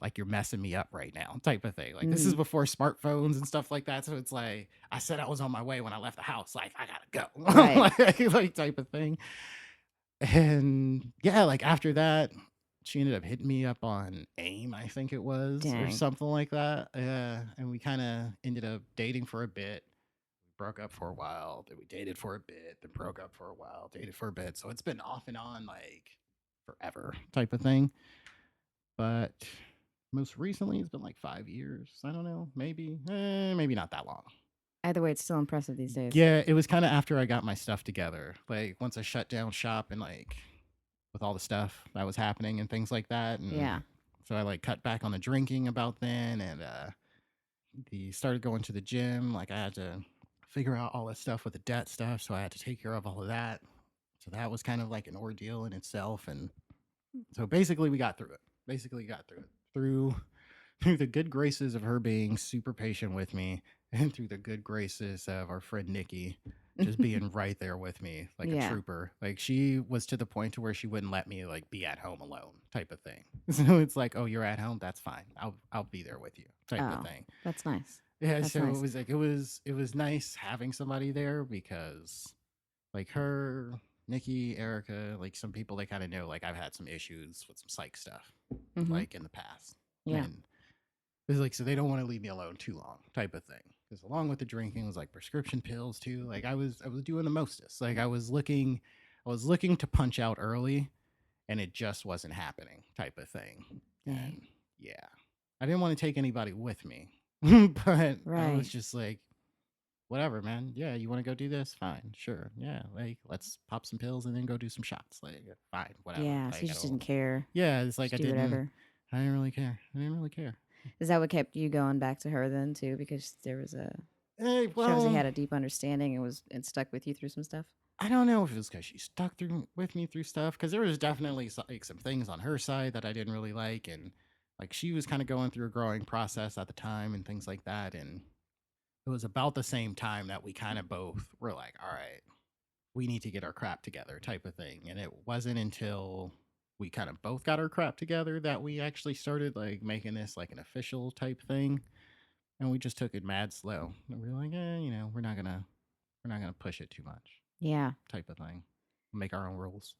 me up right now type of thing. Like this is before smartphones and stuff like that. So it's like, I said I was on my way when I left the house. Like, I gotta go. Right. like type of thing. And yeah, like after that, she ended up hitting me up on AIM, I think it was, or Dang. something like that. And we kind of ended up dating for a bit. We broke up for a while. Then we dated for a bit. Then broke up for a while. Dated for a bit. So it's been off and on like forever type of thing. But most recently, it's been like 5 years. I don't know. Maybe not that long. Either way, it's still impressive these days. Yeah, it was kind of after I got my stuff together. Like once I shut down shop and like with all the stuff that was happening and things like that. And Yeah. so I like cut back on the drinking about then, and started going to the gym. Like I had to figure out all that stuff with the debt stuff, so I had to take care of all of that. So that was kind of like an ordeal in itself. And so basically we got through it. Through the good graces of her being super patient with me, and through the good graces of our friend Nikki just being right there with me like a trooper. Like she was to the point to where she wouldn't let me like be at home alone type of thing. So it's like, oh, you're at home, that's fine, I'll be there with you type of thing. That's nice. Yeah, That's so nice. it was like it was nice having somebody there, because Like her, Nikki, Erica, like some people they kind of know like I've had some issues with some psych stuff Mm-hmm. like in the past. Yeah. And it's like so they don't want to leave me alone too long type of thing. Because along with the drinking was like prescription pills too. Like I was doing the mostest. Like I was looking to punch out early and it just wasn't happening type of thing. Dang. And yeah. I didn't want to take anybody with me. But I Right. was just like, whatever, man. Yeah, you want to go do this? Fine, sure. Yeah, like let's pop some pills and then go do some shots. Like, fine, whatever. Yeah. So Like you I just don't. didn't care. Yeah, it's like Just do whatever. I didn't really care. I didn't really care. Is that what kept you going back to her then too? Because there was a Hey, she obviously well, had a deep understanding and stuck with you through some stuff. I don't know if it was because she stuck through with me through stuff. Because there was definitely like some things on her side that I didn't really like, and like she was kind of going through a growing process at the time and things like that. And it was about the same time that we kind of both were like, all right, we need to get our crap together type of thing. And it wasn't until we kind of both got our crap together that we actually started like making this like an official type thing. And we just took it mad slow. And we were like, we're not gonna push it too much Yeah. type of thing. Make our own rules.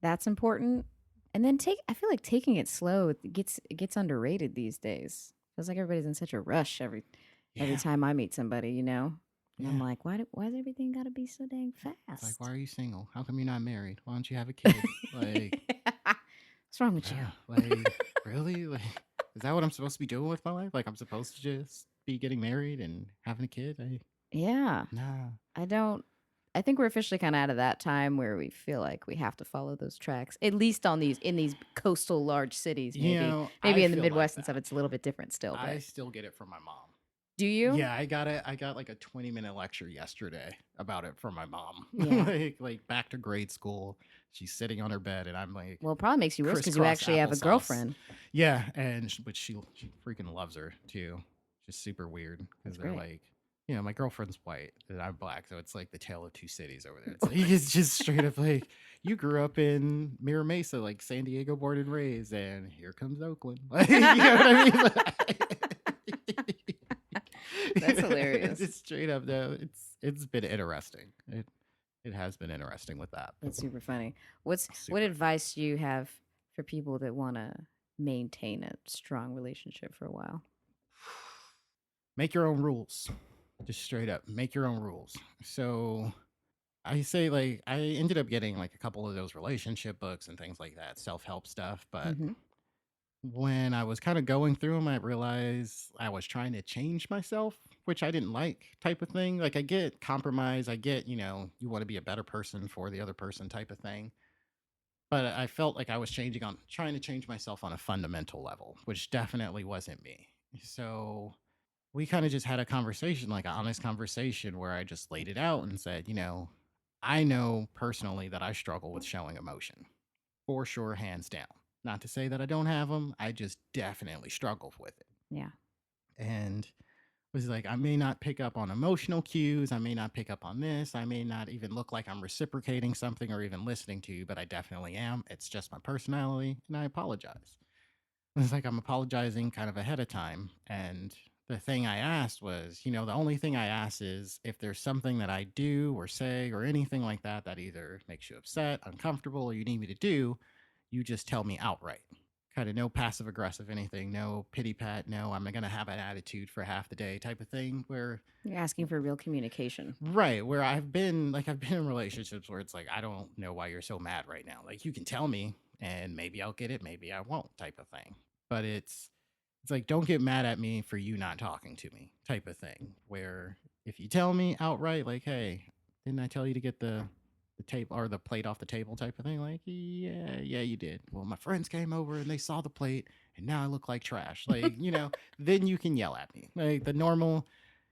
That's important. And then I feel like taking it slow it gets underrated these days. Feels like everybody's in such a rush every Yeah. time I meet somebody, you know? And I'm Yeah. like, why's everything gotta be so dang fast? It's like, why are you single? How come you're not married? Why don't you have a kid? Like, What's wrong with you? like, really? Like, is that what I'm supposed to be doing with my life? Like, I'm supposed to just be getting married and having a kid? Yeah. Nah. I think we're officially kind of out of that time where we feel like we have to follow those tracks, at least in these coastal large cities. Maybe maybe I in the feel Midwest like and stuff, that. it's a little bit different still. I But still get it from my mom. do you? Yeah, I got like a 20-minute lecture yesterday about it from my mom. Yeah. like back to grade school. She's sitting on her bed, and I'm like, Well, it probably makes you worse because you crisscross actually have a applesauce. girlfriend. Yeah, and but she freaking loves her too. Just super weird because That's they're great. like, my girlfriend's white and I'm black, so it's like the tale of two cities over there. It's like it's just straight up like you grew up in Mira Mesa, like San Diego, born and raised, and here comes Oakland. Like, you know what I mean? That's hilarious. It's straight up though. It's been interesting. It has been interesting with that. That's super funny. What advice do you have for people that want to maintain a strong relationship for a while? Make your own rules. Just straight up, make your own rules. So I say like I ended up getting like a couple of those relationship books and things like that, self-help stuff, but when I was kind of going through them, I realized I was trying to change myself, which I didn't like type of thing. Like I get compromise, I get, you want to be a better person for the other person type of thing. But I felt like I was trying to change myself on a fundamental level, which definitely wasn't me. So we kind of just had a conversation, like an honest conversation where I just laid it out and said, I know personally that I struggle with showing emotion for sure, hands down. Not to say that I don't have them. I just definitely struggle with it. Yeah. And was like, I may not pick up on emotional cues. I may not pick up on this. I may not even look like I'm reciprocating something or even listening to you, but I definitely am. It's just my personality. And I apologize. It's like I'm apologizing kind of ahead of time. And the thing I asked was, the only thing I asked is if there's something that I do or say or anything like that that either makes you upset, uncomfortable, or you need me to do, you just tell me outright. Kind of no passive aggressive anything, no pity pat, no I'm going to have an attitude for half the day type of thing where you're asking for real communication. Right, where I've been in relationships where it's like I don't know why you're so mad right now. Like you can tell me and maybe I'll get it, maybe I won't type of thing. But it's like don't get mad at me for you not talking to me type of thing where if you tell me outright like, "Hey, didn't I tell you to get the table or the plate off the table," type of thing, like, yeah, you did. Well, my friends came over and they saw the plate and now I look like trash. Like, then you can yell at me. Like the normal,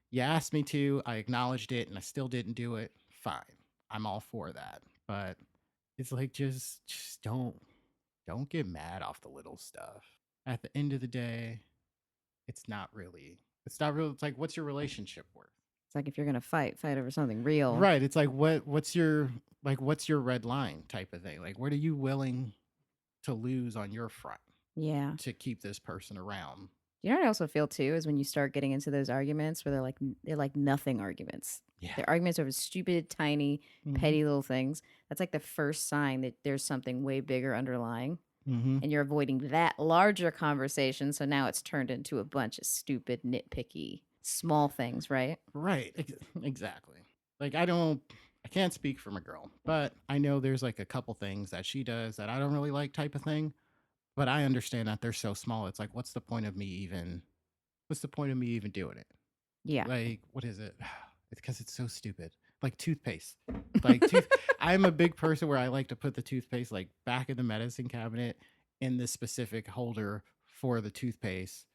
you asked me to, I acknowledged it and I still didn't do it. Fine. I'm all for that. But it's like just don't get mad off the little stuff. At the end of the day, it's not really it's like what's your relationship worth? It's like if you're gonna fight over something real. Right. It's like what's your red line type of thing? Like what are you willing to lose on your front? Yeah. To keep this person around? You know what I also feel too is when you start getting into those arguments where they're like nothing arguments. Yeah. They're arguments over stupid, tiny, petty little things. That's like the first sign that there's something way bigger underlying. Mm-hmm. And you're avoiding that larger conversation. So now it's turned into a bunch of stupid, nitpicky, small things, right? Right. Exactly. Like I can't speak from a girl, but I know there's like a couple things that she does that I don't really like type of thing. But I understand that they're so small. It's like, what's the point of me even doing it? Yeah. Like, what is it? It's because it's so stupid. Like toothpaste. Like I'm a big person where I like to put the toothpaste like back in the medicine cabinet in the specific holder for the toothpaste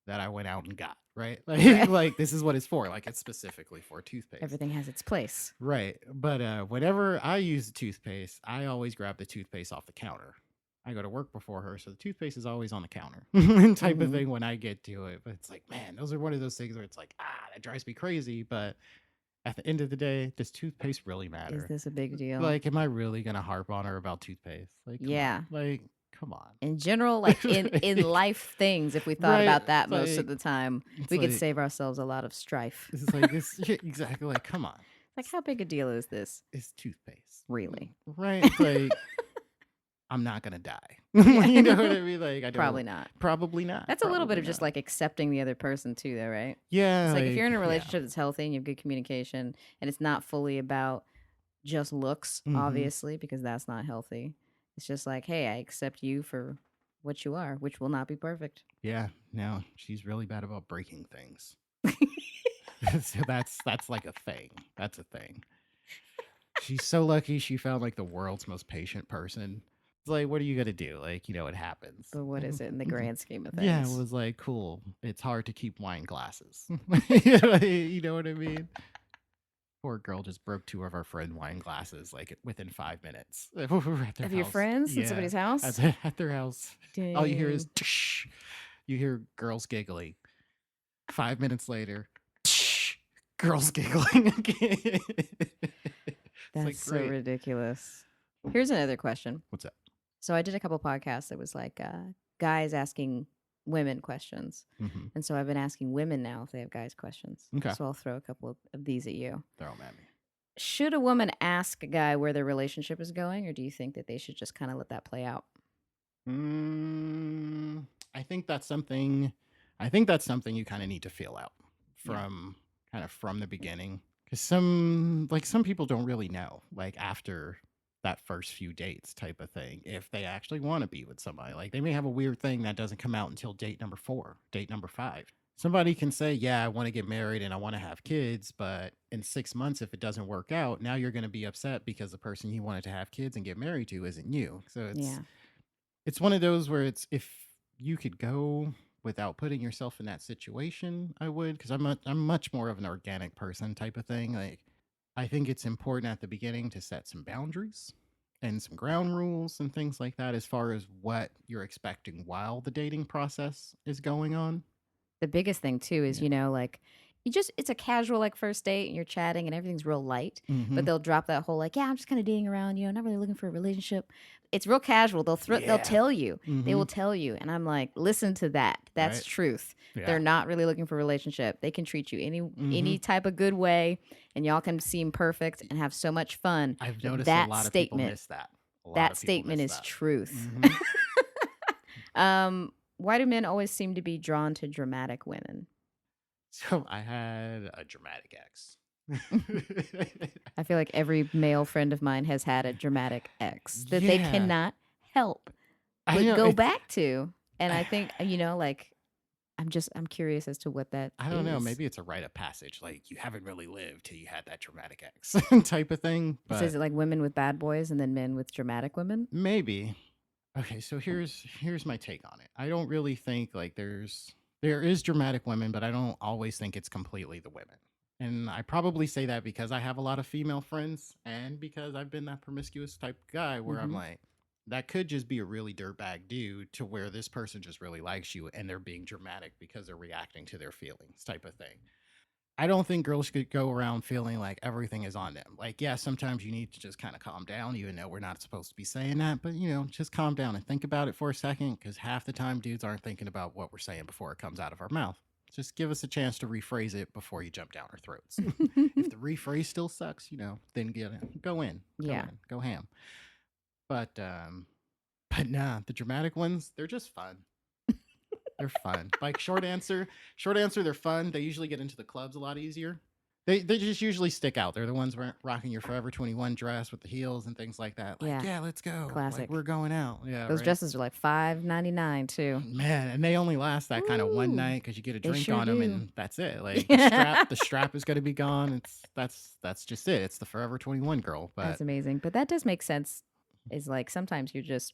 that I went out and got. Right. Like this is what it's for. Like it's specifically for toothpaste. Everything has its place. Right. But whenever I use the toothpaste, I always grab the toothpaste off the counter. I go to work before her, so the toothpaste is always on the counter type of thing when I get to it. But it's like, man, those are one of those things where it's like, that drives me crazy. But at the end of the day, does toothpaste really matter? Is this a big deal? Like, am I really going to harp on her about toothpaste? Like, come on. In general, like in life things, if we thought about that most of the time, we could save ourselves a lot of strife. It's like this, exactly. Like, come on. Like, how big a deal is this? It's toothpaste. Really? Right. Like, I'm not gonna die. You know what I mean? Like, I don't. Probably not. Probably not. That's a little bit of just like accepting the other person too, though, right? Yeah. It's like if you're in a relationship that's healthy and you have good communication, and it's not fully about just looks, obviously, because that's not healthy. It's just like, hey, I accept you for what you are, which will not be perfect. Yeah. No, she's really bad about breaking things. So that's like a thing. That's a thing. She's so lucky she found like the world's most patient person. It's like, what are you gonna do? Like, it happens. But what is it in the grand scheme of things? Yeah, it was like, cool. It's hard to keep wine glasses. You know what I mean? Poor girl just broke 2 of our friend wine glasses like within 5 minutes. We were at their Of your friends in somebody's house? At their house. Dang. All you hear is tsh. You hear girls giggling. 5 minutes later, tsh, girls giggling again. That's like, so ridiculous. Here's another question. What's that? So I did a couple podcasts that was like guys asking women questions. And so I've been asking women now if they have guys questions. Okay. So I'll throw a couple of these at you. Throw them at me. Should a woman ask a guy where their relationship is going, or do you think that they should just kind of let that play out? I think that's something you kind of need to feel out from the beginning. Because some people don't really know, like after that first few dates type of thing, if they actually want to be with somebody. Like they may have a weird thing that doesn't come out until date number 4, date number 5. Somebody can say, yeah, I want to get married and I want to have kids, but in 6 months, if it doesn't work out, now you're going to be upset because the person you wanted to have kids and get married to isn't you. So it's one of those where it's, if you could go without putting yourself in that situation, I would, because I'm much more of an organic person type of thing. Like I think it's important at the beginning to set some boundaries and some ground rules and things like that as far as what you're expecting while the dating process is going on. The biggest thing too is, like it's a casual like first date and you're chatting and everything's real light, but they'll drop that whole like, yeah, I'm just kind of dating around, not really looking for a relationship. It's real casual. They'll tell you, they will tell you. And I'm like, listen to that. That's truth. Yeah. They're not really looking for a relationship. They can treat you any type of good way and y'all can seem perfect and have so much fun. I've noticed a lot of people miss that. That statement is truth. Why do men always seem to be drawn to dramatic women? So I had a dramatic ex. I feel like every male friend of mine has had a dramatic ex that they cannot help but go back to. And I think, like, I'm curious as to what that I don't know. Maybe it's a rite of passage. Like you haven't really lived till you had that dramatic ex type of thing. But so is it like women with bad boys and then men with dramatic women? Maybe. Okay, so here's my take on it. I don't really think like there is dramatic women, but I don't always think it's completely the women. And I probably say that because I have a lot of female friends and because I've been that promiscuous type guy where I'm like, that could just be a really dirtbag dude to where this person just really likes you and they're being dramatic because they're reacting to their feelings type of thing. I don't think girls should go around feeling like everything is on them. Like, yeah, sometimes you need to just kind of calm down, even though we're not supposed to be saying that. But, just calm down and think about it for a second, because half the time dudes aren't thinking about what we're saying before it comes out of our mouth. Just give us a chance to rephrase it before you jump down our throats. If the rephrase still sucks, then go in, Yeah. go ham. But nah, the dramatic ones, they're just fun. They're fun. Like short answer, they're fun. They usually get into the clubs a lot easier. They just usually stick out. They're the ones rocking your Forever 21 dress with the heels and things like that. Like, Yeah. yeah, let's go. Like, Classic. we're going out. Yeah, Those right. dresses are like $5.99 too. Man, and they only last that kind of one Woo! night because you get a They drink sure on them, do. and that's it. Like the strap is going to be gone. That's just it. It's the Forever 21 girl. But That's amazing. But that does make sense. Is like sometimes you're just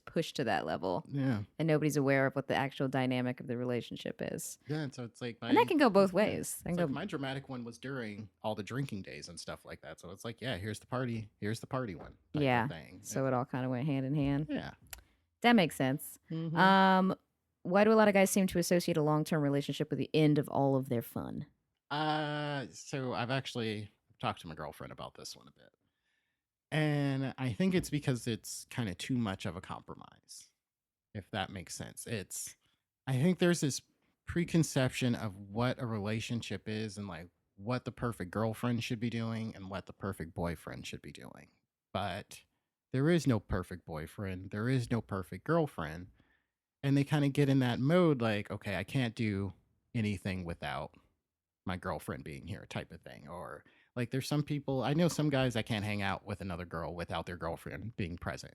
pushed to that level, yeah, and nobody's aware of what the actual dynamic of the relationship is. yeah. And so it's like And that can go both ways. It's like my dramatic one was during all the drinking days and stuff like that. So it's like, yeah, here's the party one. Yeah. Thing. So it all kind of went hand in hand. Yeah. That makes sense. Mm-hmm. Why do a lot of guys seem to associate a long-term relationship with the end of all of their fun? So I've actually talked to my girlfriend about this one a bit. And I think it's because it's kind of too much of a compromise, if that makes sense. I think there's this preconception of what a relationship is and like what the perfect girlfriend should be doing and what the perfect boyfriend should be doing. But there is no perfect boyfriend, there is no perfect girlfriend. And they kind of get in that mode like, okay, I can't do anything without my girlfriend being here type of thing. Or like there's some people, I know some guys that can't hang out with another girl without their girlfriend being present.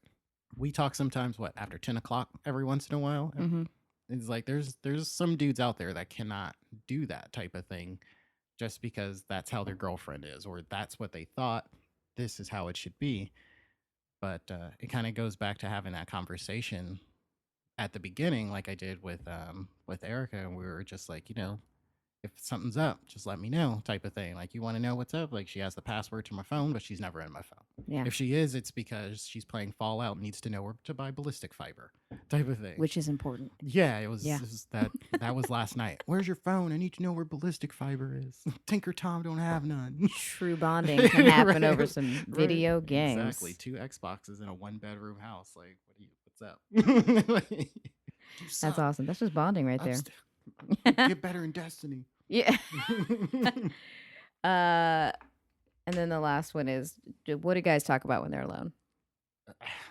We talk sometimes, after 10 o'clock every once in a while. Mm-hmm. It's like there's some dudes out there that cannot do that type of thing just because that's how their girlfriend is, or that's what they thought this is how it should be. But it kind of goes back to having that conversation at the beginning, like I did with Erica, and we were just like, if something's up, just let me know type of thing. Like, you want to know what's up? Like, she has the password to my phone, but she's never in my phone. Yeah. If she is, it's because she's playing Fallout and needs to know where to buy ballistic fiber type of thing. Which is important. Yeah, it was that was last night. Where's your phone? I need to know where ballistic fiber is. Tinker Tom don't have none. True bonding can happen Right, over some video games. Exactly. 2 Xboxes in a 1-bedroom house. Like, what's up? That's awesome. That's just bonding right there. Get better in Destiny. Yeah. And then the last one is, what do guys talk about when they're alone?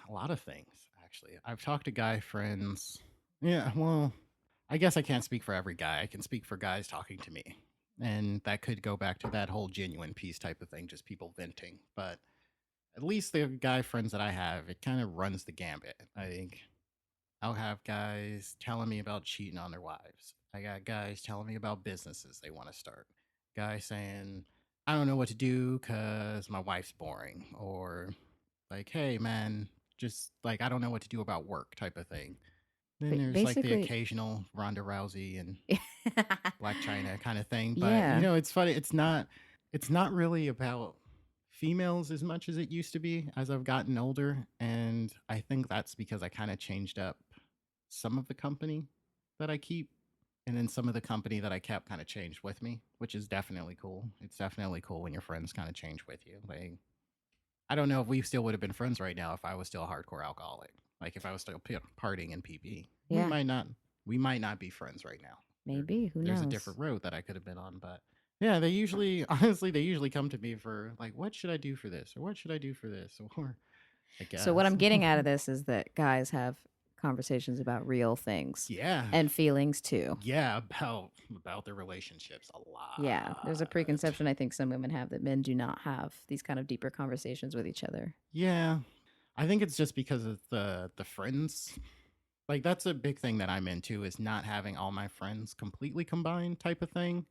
A lot of things, actually. I've talked to guy friends. Yeah, well, I guess I can't speak for every guy. I can speak for guys talking to me. And that could go back to that whole genuine peace type of thing, just people venting. But at least the guy friends that I have, it kind of runs the gambit. I think I'll have guys telling me about cheating on their wives. I got guys telling me about businesses they want to start. Guys saying, I don't know what to do because my wife's boring. Or like, hey, man, just like, I don't know what to do about work type of thing. Then there's like the occasional Ronda Rousey and Black China kind of thing. But, it's funny. It's not really about females as much as it used to be as I've gotten older. And I think that's because I kind of changed up some of the company that I keep. And then some of the company that I kept kind of changed with me, which is definitely cool. It's definitely cool when your friends kind of change with you. Like, I don't know if we still would have been friends right now if I was still a hardcore alcoholic. Like, if I was still partying in PB, we might not be friends right now. Maybe. Who knows? There's a different road that I could have been on. But yeah, they usually come to me for like, what should I do for this? Or what should I do for this? Or I guess. So what I'm getting out of this is that guys have conversations about real things. Yeah. And feelings too. Yeah, about their relationships a lot. Yeah. There's a preconception I think some women have that men do not have these kind of deeper conversations with each other. Yeah. I think it's just because of the friends. Like, that's a big thing that I'm into, is not having all my friends completely combined type of thing.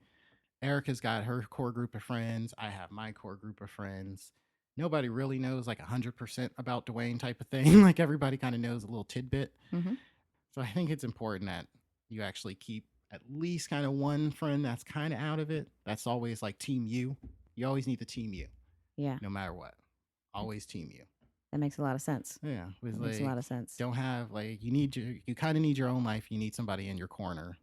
Erica's got her core group of friends. I have my core group of friends. Nobody really knows like 100% about Duane type of thing. Like, everybody kind of knows a little tidbit. Mm-hmm. So I think it's important that you actually keep at least kind of one friend that's kind of out of it. That's always like team you. You always need the team you. Yeah. No matter what. Always team you. That makes a lot of sense. Yeah. That makes a lot of sense. Don't have like, you kind of need your own life. You need somebody in your corner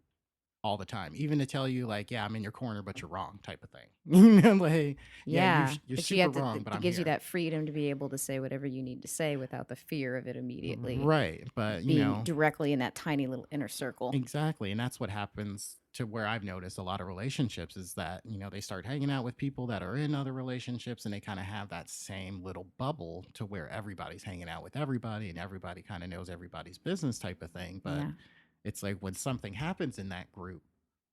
all the time, even to tell you like, yeah, I'm in your corner, but you're wrong type of thing. You know, like, yeah, Yeah, you're but you super have to. wrong, but It I'm gives you here. that freedom to be able to say whatever you need to say without the fear of it immediately Right. But, being directly in that tiny little inner circle. exactly. And that's what happens to where I've noticed a lot of relationships is that, they start hanging out with people that are in other relationships and they kind of have that same little bubble to where everybody's hanging out with everybody and everybody kind of knows everybody's business type of thing. But Yeah. it's like when something happens in that group,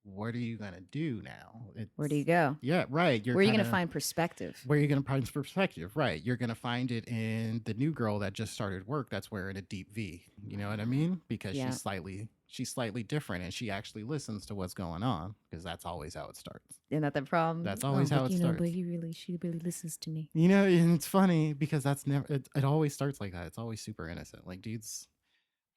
what are you going to do now? Where do you go? Yeah, right. Where are you going to find perspective? Where you're going to find perspective, right? You're going to find it in the new girl that just started work that's wearing a deep V. You know what I mean? Because Yeah. she's slightly different, and she actually listens to what's going on, because that's always how it starts. Isn't that the problem? That's always how it starts. But she really listens to me. And it's funny because that's never. It always starts like that. It's always super innocent. Like dudes,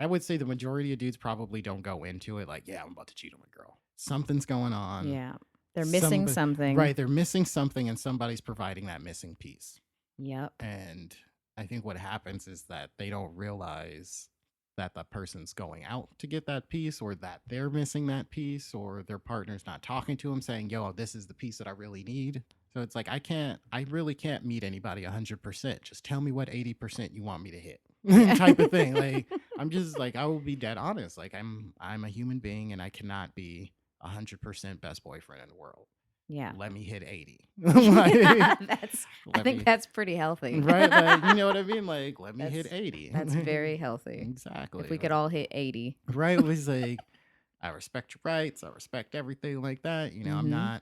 I would say the majority of dudes probably don't go into it like, yeah, I'm about to cheat on my girl. Something's going on. Yeah. They're missing something. Right. They're missing something, and somebody's providing that missing piece. Yep. And I think what happens is that they don't realize that the person's going out to get that piece, or that they're missing that piece, or their partner's not talking to them saying, yo, this is the piece that I really need. So it's like, I really can't meet anybody 100%. Just tell me what 80% you want me to hit type of thing. Like, I'm just like, I will be dead honest. Like I'm a human being and I cannot be 100% best boyfriend in the world. Yeah. Let me hit 80. I think that's pretty healthy. Right? Like, you know what I mean? Like, let me hit 80. That's very healthy. Exactly. If we could all hit 80. Right? It was like, I respect your rights. I respect everything like that. I'm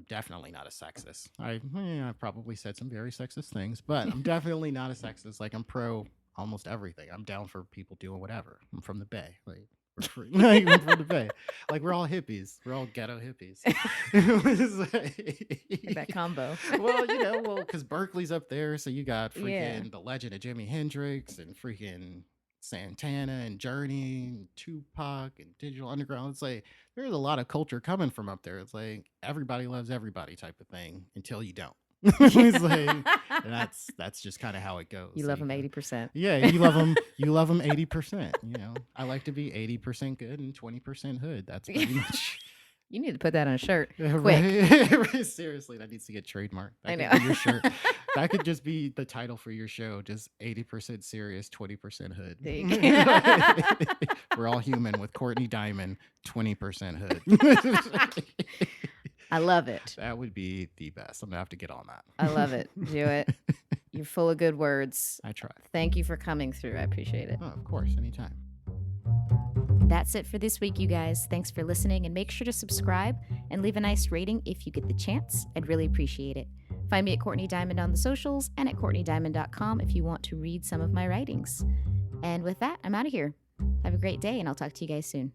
definitely not a sexist. I've probably said some very sexist things, but I'm definitely not a sexist. Like, I'm pro almost everything. I'm down for people doing whatever. I'm from the Bay. Like, we're free. Like, I'm from the Bay. Like, we're all hippies. We're all ghetto hippies. That combo. Well, because Berkeley's up there, so you got freaking the legend of Jimi Hendrix and freaking Santana and Journey and Tupac and Digital Underground. It's like there's a lot of culture coming from up there. It's like everybody loves everybody type of thing until you don't. It's like that's just kind of how it goes. You love them 80%. Yeah, you love them. You love them 80%. I like to be 80% good and 20% hood. That's pretty much. You need to put that on a shirt. Quick. Right? Seriously, that needs to get trademarked. I know. Your shirt. That could just be the title for your show. Just 80% serious, 20% hood. There you go. We're all human with Courtney Diamond, 20% hood. I love it. That would be the best. I'm going to have to get on that. I love it. Do it. You're full of good words. I try. Thank you for coming through. I appreciate it. Oh, of course. Anytime. That's it for this week, you guys. Thanks for listening, and make sure to subscribe and leave a nice rating if you get the chance. I'd really appreciate it. Find me at Courtney Diamond on the socials and at CourtneyDiamond.com if you want to read some of my writings. And with that, I'm out of here. Have a great day, and I'll talk to you guys soon.